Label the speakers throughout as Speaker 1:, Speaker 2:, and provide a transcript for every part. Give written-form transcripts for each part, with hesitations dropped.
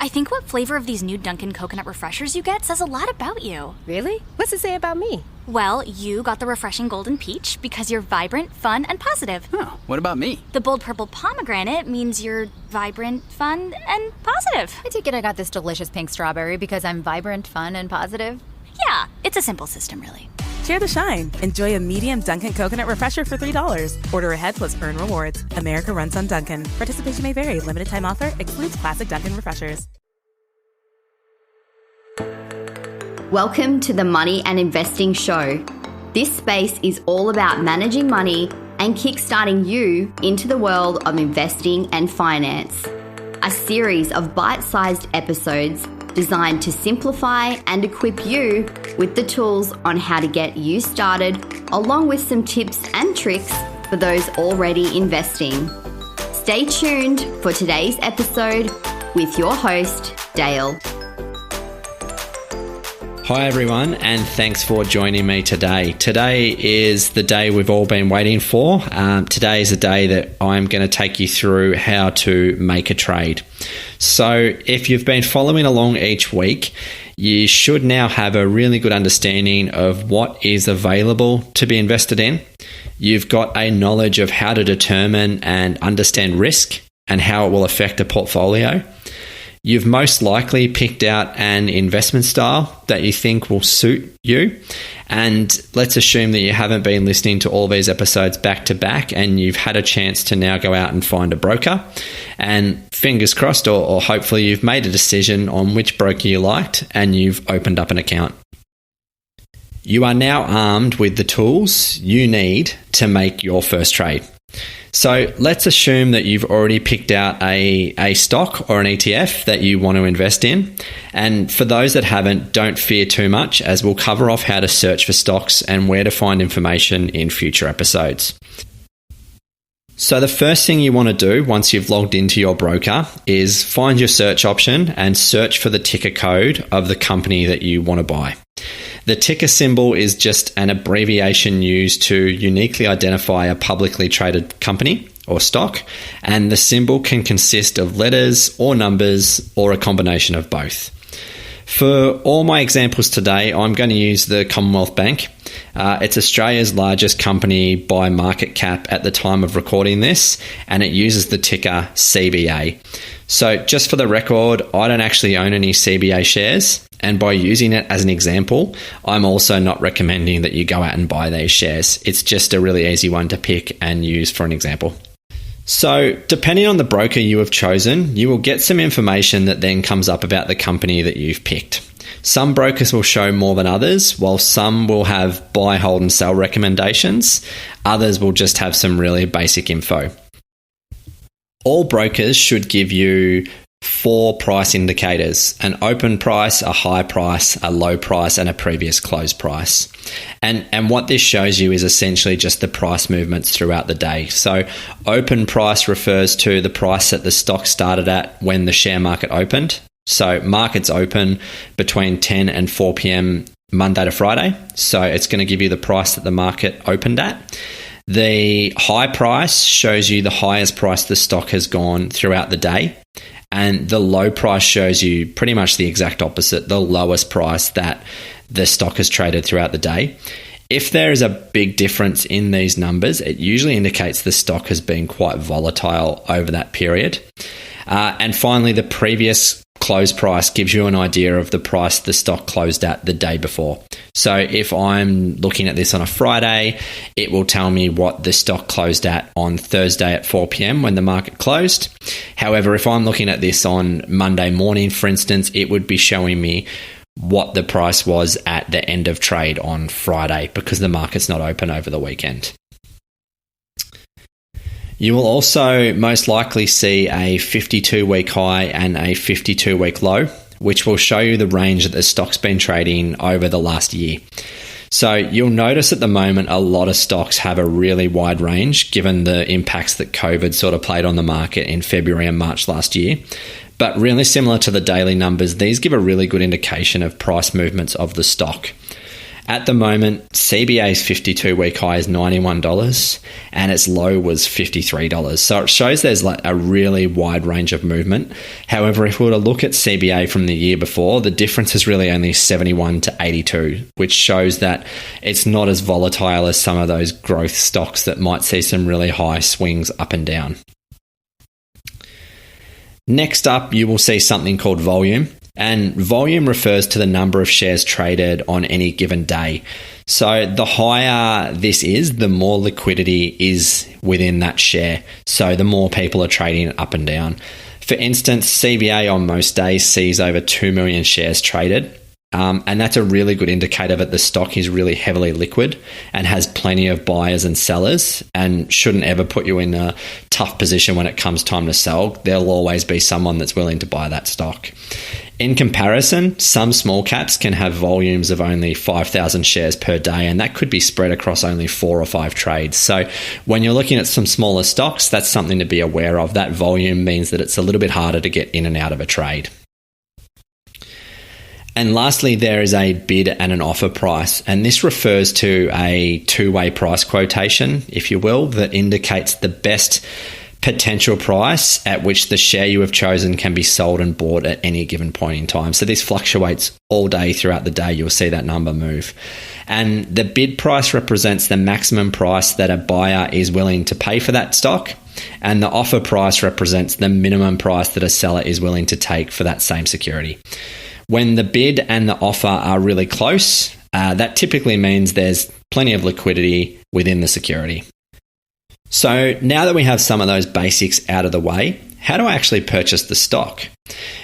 Speaker 1: I think what flavor of these new Dunkin' coconut refreshers you get says a lot about you.
Speaker 2: Really? What's it say about me?
Speaker 1: Well, you got the refreshing golden peach because you're vibrant, fun, and positive.
Speaker 3: Oh, what about me?
Speaker 1: The bold purple pomegranate means you're vibrant, fun, and positive.
Speaker 4: I take it I got this delicious pink strawberry because I'm vibrant, fun, and positive.
Speaker 1: Yeah, it's a simple system, really.
Speaker 5: Share the shine. Enjoy a medium Dunkin' coconut refresher for $3. Order ahead plus earn rewards. America runs on Dunkin'. Participation may vary. Limited time offer. Excludes classic Dunkin' refreshers.
Speaker 6: Welcome to the Money and Investing Show. This space is all about managing money and kickstarting you into the world of investing and finance. A series of bite-sized episodes designed to simplify and equip you with the tools on how to get you started, along with some tips and tricks for those already investing. Stay tuned for today's episode with your host, Dale.
Speaker 7: Hi everyone, and thanks for joining me today. Today is the day we've all been waiting for. Today is a day that I'm going to take you through how to make a trade. So if you've been following along each week, you should now have a really good understanding of what is available to be invested in. You've got a knowledge of how to determine and understand risk and how it will affect a portfolio. You've most likely picked out an investment style that you think will suit you. And let's assume that you haven't been listening to all these episodes back to back and you've had a chance to now go out and find a broker. And fingers crossed, or hopefully you've made a decision on which broker you liked and you've opened up an account. You are now armed with the tools you need to make your first trade. So let's assume that you've already picked out a stock or an ETF that you want to invest in. And for those that haven't, don't fear too much, as we'll cover off how to search for stocks and where to find information in future episodes. So the first thing you want to do once you've logged into your broker is find your search option and search for the ticker code of the company that you want to buy. The ticker symbol is just an abbreviation used to uniquely identify a publicly traded company or stock, and the symbol can consist of letters or numbers or a combination of both. For all my examples today, I'm going to use the Commonwealth Bank. It's Australia's largest company by market cap at the time of recording this, and it uses the ticker CBA. So just for the record, I don't actually own any CBA shares, and by using it as an example, I'm also not recommending that you go out and buy these shares. It's just a really easy one to pick and use for an example. So depending on the broker you have chosen, you will get some information that then comes up about the company that you've picked. Some brokers will show more than others, while some will have buy, hold, and sell recommendations. Others will just have some really basic info. All brokers should give you 4 price indicators: an open price, a high price, a low price, and a previous close price. And what this shows you is essentially just the price movements throughout the day. So open price refers to the price that the stock started at when the share market opened. So markets open between 10 and 4 p.m. Monday to Friday. So it's going to give you the price that the market opened at. The high price shows you the highest price the stock has gone throughout the day. And the low price shows you pretty much the exact opposite, the lowest price that the stock has traded throughout the day. If there is a big difference in these numbers, it usually indicates the stock has been quite volatile over that period. And finally, the previous close price gives you an idea of the price the stock closed at the day before. So if I'm looking at this on a Friday, it will tell me what the stock closed at on Thursday at 4 p.m. when the market closed. However, if I'm looking at this on Monday morning, for instance, it would be showing me what the price was at the end of trade on Friday because the market's not open over the weekend. You will also most likely see a 52-week high and a 52-week low, which will show you the range that the stock's been trading over the last year. So you'll notice at the moment a lot of stocks have a really wide range given the impacts that COVID sort of played on the market in February and March last year. But really similar to the daily numbers, these give a really good indication of price movements of the stock. At the moment, CBA's 52-week high is $91 and its low was $53. So it shows there's like a really wide range of movement. However, if we were to look at CBA from the year before, the difference is really only 71 to 82, which shows that it's not as volatile as some of those growth stocks that might see some really high swings up and down. Next up, you will see something called volume. And volume refers to the number of shares traded on any given day. So the higher this is, the more liquidity is within that share. So the more people are trading it up and down. For instance, CBA on most days sees over 2 million shares traded. And that's a really good indicator that the stock is really heavily liquid and has plenty of buyers and sellers and shouldn't ever put you in a tough position when it comes time to sell. There'll always be someone that's willing to buy that stock. In comparison, some small caps can have volumes of only 5,000 shares per day, and that could be spread across only 4 or 5 trades. So when you're looking at some smaller stocks, that's something to be aware of. That volume means that it's a little bit harder to get in and out of a trade. And lastly, there is a bid and an offer price, and this refers to a two-way price quotation, if you will, that indicates the best potential price at which the share you have chosen can be sold and bought at any given point in time. So this fluctuates all day throughout the day. You'll see that number move. And the bid price represents the maximum price that a buyer is willing to pay for that stock. And the offer price represents the minimum price that a seller is willing to take for that same security. When the bid and the offer are really close, that typically means there's plenty of liquidity within the security. So now that we have some of those basics out of the way, how do I actually purchase the stock?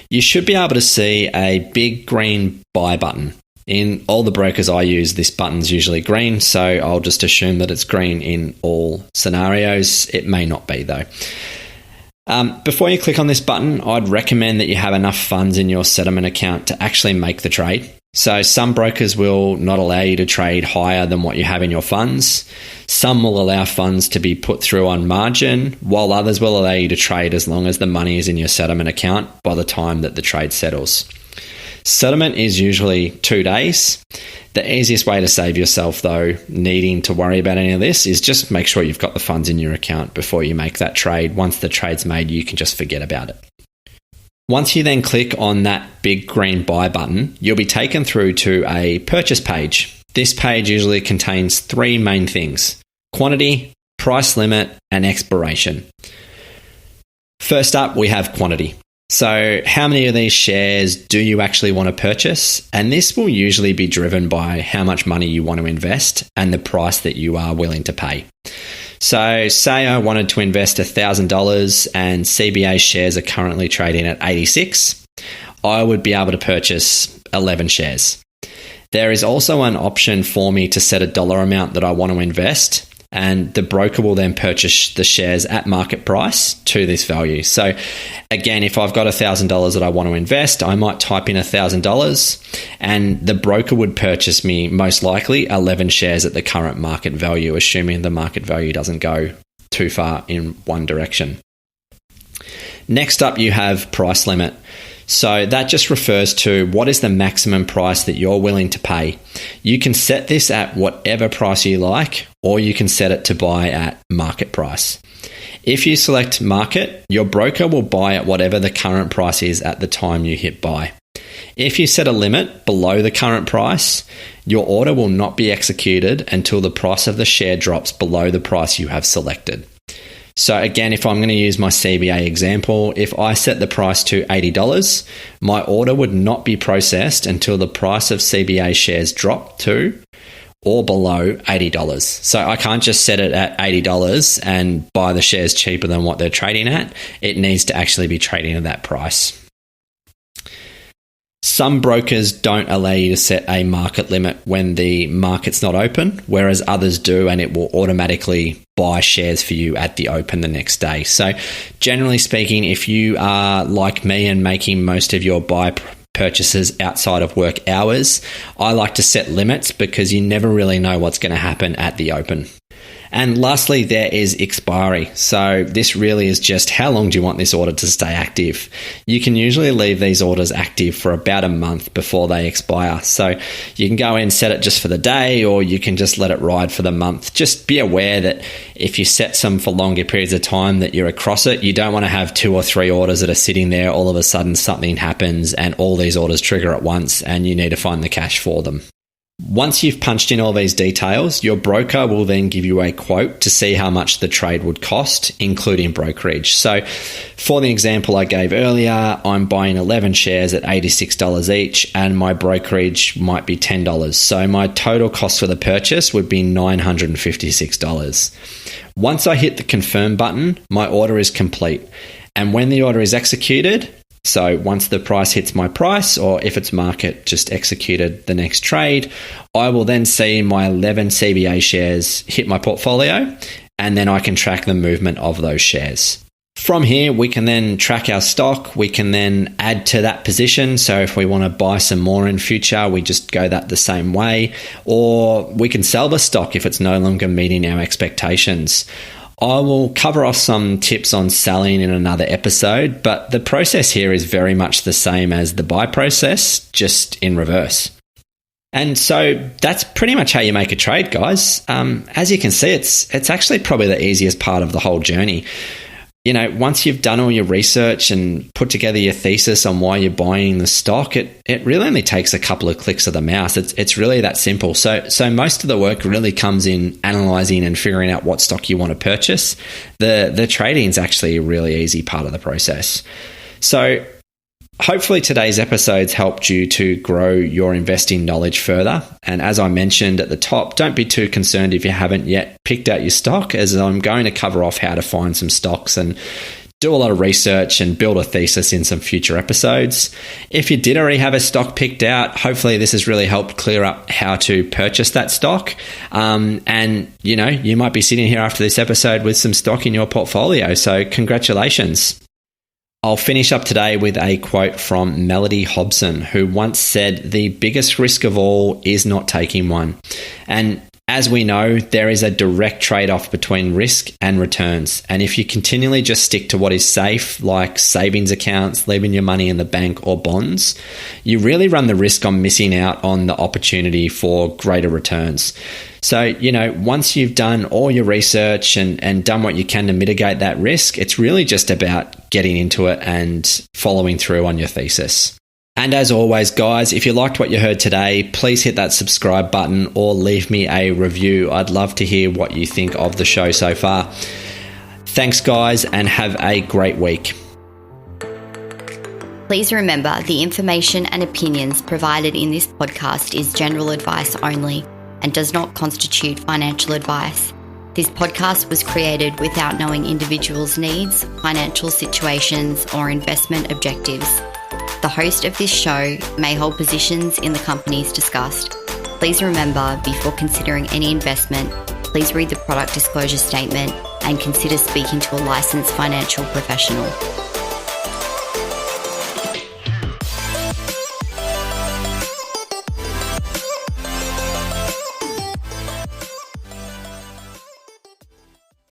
Speaker 7: You should be able to see a big green buy button. In all the brokers I use, this button's usually green, so I'll just assume that it's green in all scenarios. It may not be though. Before you click on this button, I'd recommend that you have enough funds in your settlement account to actually make the trade. So some brokers will not allow you to trade higher than what you have in your funds. Some will allow funds to be put through on margin, while others will allow you to trade as long as the money is in your settlement account by the time that the trade settles. Settlement is usually 2 days. The easiest way to save yourself, though, needing to worry about any of this is just make sure you've got the funds in your account before you make that trade. Once the trade's made, you can just forget about it. Once you then click on that big green buy button, you'll be taken through to a purchase page. This page usually contains 3 main things: quantity, price limit, and expiration. First up, we have quantity. So how many of these shares do you actually want to purchase? And this will usually be driven by how much money you want to invest and the price that you are willing to pay. So say I wanted to invest $1,000 and CBA shares are currently trading at 86. I would be able to purchase 11 shares. There is also an option for me to set a dollar amount that I want to invest, and the broker will then purchase the shares at market price to this value. So again, if I've got $1,000 that I want to invest, I might type in $1,000 and the broker would purchase me most likely 11 shares at the current market value, assuming the market value doesn't go too far in one direction. Next up, you have price limit. So that just refers to what is the maximum price that you're willing to pay. You can set this at whatever price you like, or you can set it to buy at market price. If you select market, your broker will buy at whatever the current price is at the time you hit buy. If you set a limit below the current price, your order will not be executed until the price of the share drops below the price you have selected. So again, if I'm going to use my CBA example, if I set the price to $80, my order would not be processed until the price of CBA shares drop to or below $80. So I can't just set it at $80 and buy the shares cheaper than what they're trading at. It needs to actually be trading at that price. Some brokers don't allow you to set a market limit when the market's not open, whereas others do, and it will automatically buy shares for you at the open the next day. So generally speaking, if you are like me and making most of your buy purchases outside of work hours, I like to set limits because you never really know what's going to happen at the open. And lastly, there is expiry. So this really is just how long do you want this order to stay active? You can usually leave these orders active for about a month before they expire. So you can go in, set it just for the day, or you can just let it ride for the month. Just be aware that if you set some for longer periods of time that you're across it, you don't want to have 2 or 3 orders that are sitting there. All of a sudden something happens and all these orders trigger at once and you need to find the cash for them. Once you've punched in all these details, your broker will then give you a quote to see how much the trade would cost, including brokerage. So for the example I gave earlier, I'm buying 11 shares at $86 each and my brokerage might be $10. So my total cost for the purchase would be $956. Once I hit the confirm button, my order is complete. And when the order is executed, so once the price hits my price, or if it's market just executed the next trade, I will then see my 11 CBA shares hit my portfolio, and then I can track the movement of those shares. From here, we can then track our stock. We can then add to that position. So if we want to buy some more in future, we just go that the same way, or we can sell the stock if it's no longer meeting our expectations. I will cover off some tips on selling in another episode, but the process here is very much the same as the buy process, just in reverse. And so that's pretty much how you make a trade, guys. As you can see, it's actually probably the easiest part of the whole journey. You know, once you've done all your research and put together your thesis on why you're buying the stock, it really only takes a couple of clicks of the mouse. It's really that simple. So most of the work really comes in analyzing and figuring out what stock you want to purchase. The trading is actually a really easy part of the process. So hopefully today's episodes helped you to grow your investing knowledge further. And as I mentioned at the top, don't be too concerned if you haven't yet picked out your stock, as I'm going to cover off how to find some stocks and do a lot of research and build a thesis in some future episodes. If you did already have a stock picked out, hopefully this has really helped clear up how to purchase that stock. And, you know, you might be sitting here after this episode with some stock in your portfolio. So congratulations. I'll finish up today with a quote from Melody Hobson, who once said, "The biggest risk of all is not taking one." And as we know, there is a direct trade-off between risk and returns. And if you continually just stick to what is safe, like savings accounts, leaving your money in the bank or bonds, you really run the risk on missing out on the opportunity for greater returns. So, you know, once you've done all your research and done what you can to mitigate that risk, it's really just about getting into it and following through on your thesis. And as always, guys, if you liked what you heard today, please hit that subscribe button or leave me a review. I'd love to hear what you think of the show so far. Thanks, guys, and have a great week.
Speaker 6: Please remember, the information and opinions provided in this podcast is general advice only and does not constitute financial advice. This podcast was created without knowing individuals' needs, financial situations, or investment objectives. The host of this show may hold positions in the companies discussed. Please remember, before considering any investment, please read the product disclosure statement and consider speaking to a licensed financial professional.